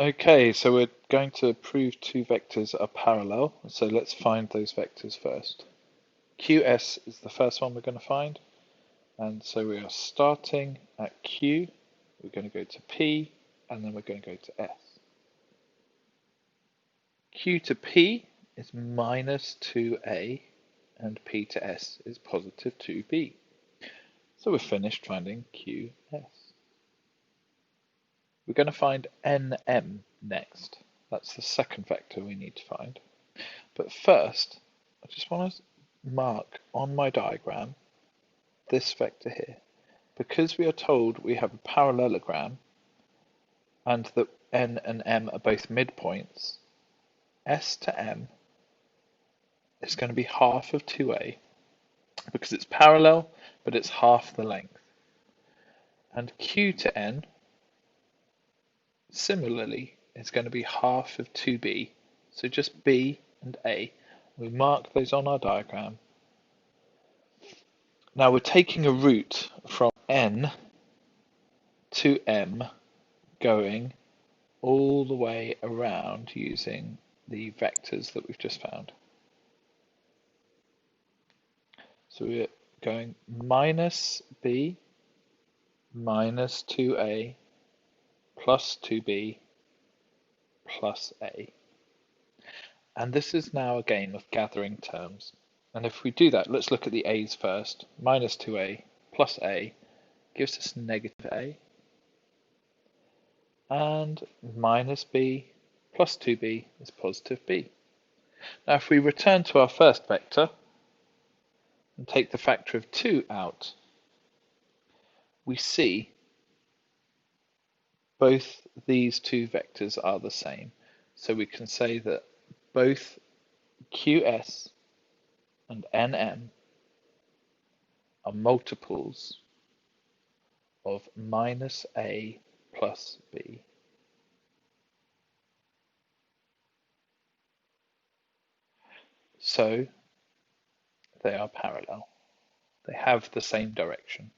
Okay, so we're going to prove two vectors are parallel. So let's find those vectors first. QS is the first one we're going to find. And so we are starting at Q. We're going to go to P, and then we're going to go to S. Q to P is minus 2A, and P to S is positive 2B. So we're finished finding QS. We're going to find NM next. That's the second vector we need to find. But first, I just want to mark on my diagram this vector here. Because we are told we have a parallelogram and that N and M are both midpoints, S to M is going to be half of 2A because it's parallel, but it's half the length. And Q to N, similarly, is going to be half of 2B. So just B and A. We mark those on our diagram. Now we're taking a route from N to M, going all the way around using the vectors that we've just found. So we're going minus B minus 2A plus 2B plus A. And this is now a game of gathering terms. And if we do that, let's look at the A's first. Minus 2A plus A gives us negative A. And minus B plus 2B is positive B. Now if we return to our first vector and take the factor of 2 out, we see both these two vectors are the same. So we can say that both QS and NM are multiples of minus A plus B. So they are parallel. They have the same direction.